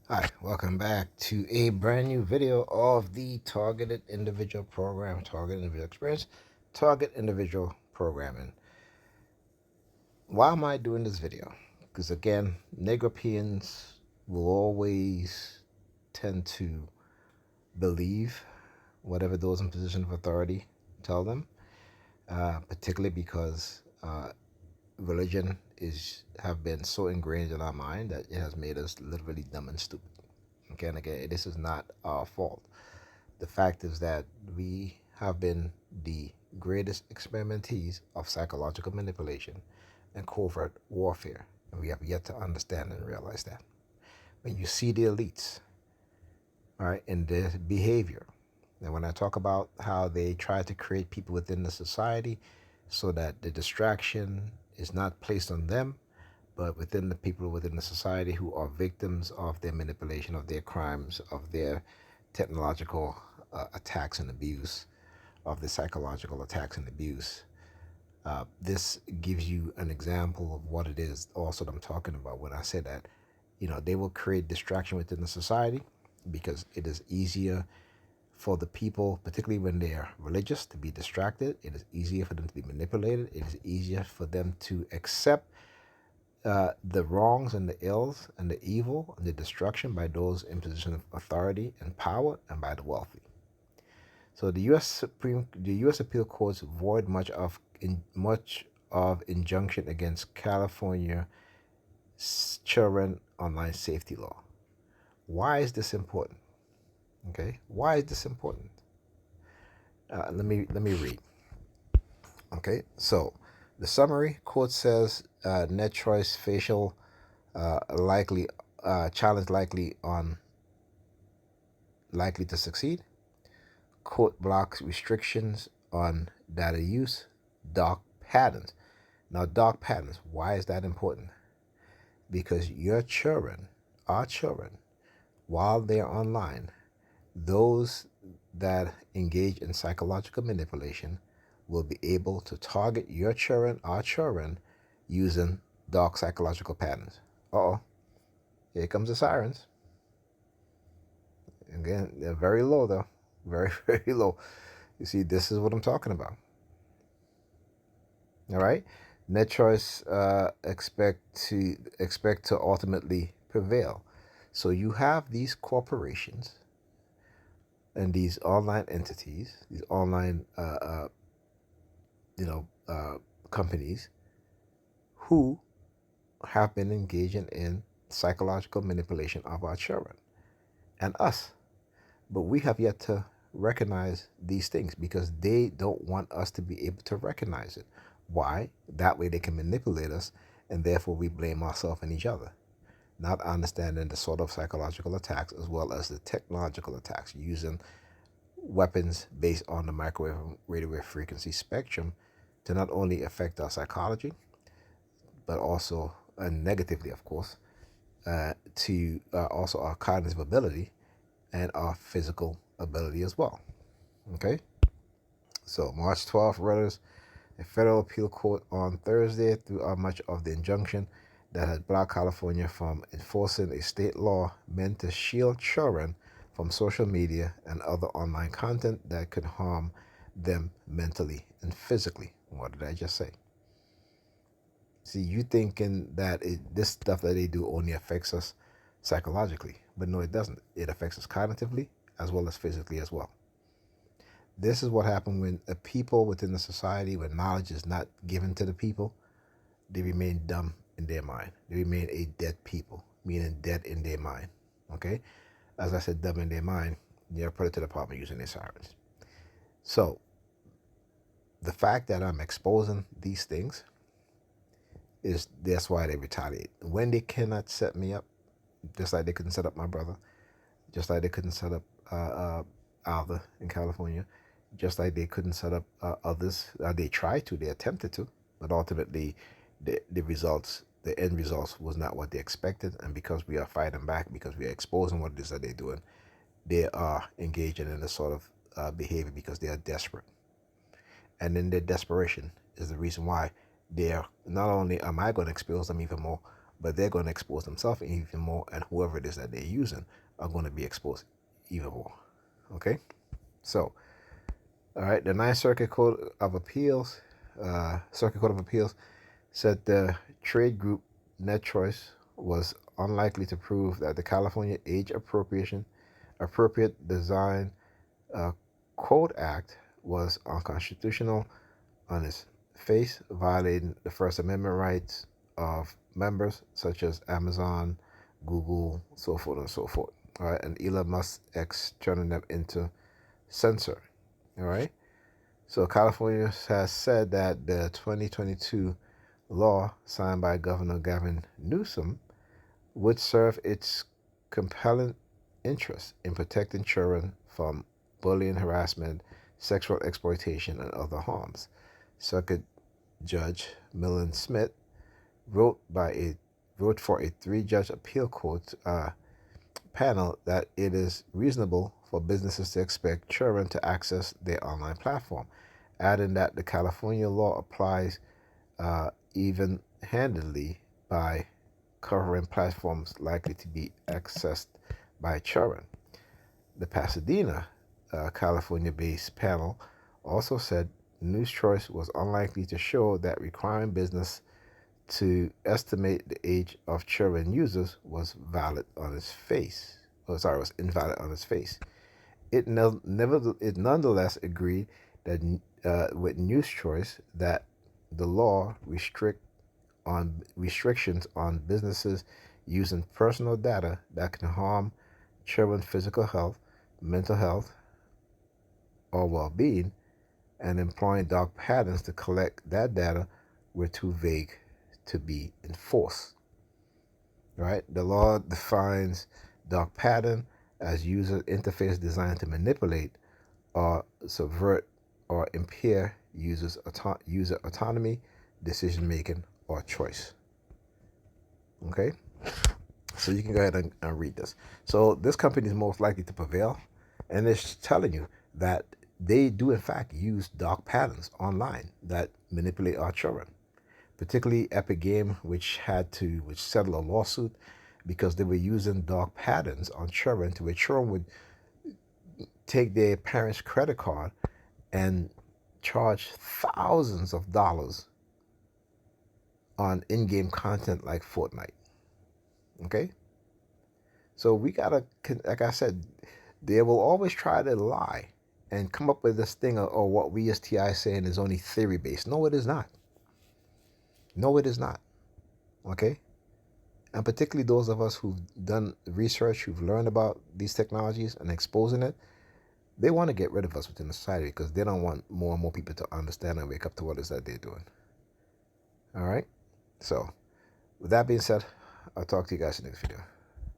Hi, welcome back to a brand new video of the Targeted Individual Program, Targeted Individual Experience, Target Individual Programming. Why am I doing this video? Because again, Negropeans will always tend to believe whatever those in position of authority tell them, particularly because religion is have been so ingrained in our mind that it has made us literally dumb and stupid. Okay, and again, this is not our fault. The fact is that we have been the greatest experimentees of psychological manipulation and covert warfare, and we have yet to understand and realize that. When you see the elites, all right, in their behavior, and when I talk about how they try to create people within the society so that the distraction is not placed on them, but within the people within the society who are victims of their manipulation, of their crimes, of their technological attacks and abuse, of the psychological attacks and abuse. This gives you an example of what it is also that I'm talking about when I say that, they will create distraction within the society because it is easier for the people, particularly when they are religious, to be distracted. It is easier for them to be manipulated. It is easier for them to accept the wrongs and the ills and the evil and the destruction by those in position of authority and power and by the wealthy. So the U.S. Appeal Courts void much of injunction against California children online safety law. Why is this important? Okay, why is this important? Let me read. Okay, so the summary court says net choice facial likely challenge likely to succeed. Court blocks restrictions on data use. Dark patterns. Now, dark patterns. Why is that important? Because your children, our children, while they're online, those that engage in psychological manipulation will be able to target your children, our children, using dark psychological patterns. Uh oh, here comes the sirens. Again, they're very low though, very very low. You see, this is what I'm talking about. All right, net choice expect to ultimately prevail. So you have these corporations and these online entities, these online you know companies who have been engaging in psychological manipulation of our children and us. But we have yet to recognize these things because they don't want us to be able to recognize it. Why? That way they can manipulate us and therefore we blame ourselves and each other. Not understanding the sort of psychological attacks as well as the technological attacks using weapons based on the microwave and radio wave frequency spectrum to not only affect our psychology, but also negatively, of course, to also our cognitive ability and our physical ability as well. Okay? So, March 12th, Reuters, a federal appeal court on Thursday threw out much of the injunction that had blocked California from enforcing a state law meant to shield children from social media and other online content that could harm them mentally and physically. What did I just say? See, you thinking that this stuff that they do only affects us psychologically, but no, it doesn't. It affects us cognitively as well as physically as well. This is what happens when a people within the society, when knowledge is not given to the people, they remain dumb in their mind. They remain a dead people, meaning dead in their mind. Okay? As I said, dumb in their mind, they're put it to the department using their sirens. So, the fact that I'm exposing these things is that's why they retaliate. When they cannot set me up, just like they couldn't set up my brother, just like they couldn't set up Alva in California, just like they couldn't set up others. They tried to, they attempted to, but ultimately the end results was not what they expected. And because we are fighting back, because we are exposing what it is that they're doing, they are engaging in this sort of behavior because they are desperate. And in their desperation is the reason why they're not only am I going to expose them even more, but they're going to expose themselves even more, and whoever it is that they're using are going to be exposed even more. Okay, so all right, the Ninth Circuit Court of Appeals, said the trade group NetChoice was unlikely to prove that the California Age Appropriate Design Code Act was unconstitutional on its face, violating the First Amendment rights of members such as Amazon, Google, so forth and so forth. All right, and Elon Musk X turning them into censor. All right, so California has said that the 2022 law signed by Governor Gavin Newsom would serve its compelling interest in protecting children from bullying, harassment, sexual exploitation, and other harms. Circuit Judge Millen Smith wrote for a three-judge appeal court panel that it is reasonable for businesses to expect children to access their online platform, adding that the California law applies even-handedly by covering platforms likely to be accessed by children. The Pasadena, California-based panel also said News Choice was unlikely to show that requiring business to estimate the age of children users was valid on its face. Was invalid on its face. It nonetheless agreed that with News Choice that the law restrictions on businesses using personal data that can harm children's physical health, mental health, or well-being, and employing dark patterns to collect that data were too vague to be enforced. Right? The law defines dark pattern as user interface designed to manipulate or subvert or impair user autonomy, decision making, or choice. Okay? So you can go ahead and read this. So this company is most likely to prevail, and it's telling you that they do in fact use dark patterns online that manipulate our children. Particularly Epic Game, which settled a lawsuit because they were using dark patterns on children, to where children would take their parents' credit card and charge thousands of dollars on in-game content like Fortnite. Okay? So we gotta, like I said, they will always try to lie and come up with this thing or what we as TI saying is only theory based. No, it is not. No, it is not. Okay? And particularly those of us who've done research, who've learned about these technologies and exposing it, they want to get rid of us within the society because they don't want more and more people to understand and wake up to what it is that they're doing. All right? So, with that being said, I'll talk to you guys in the next video.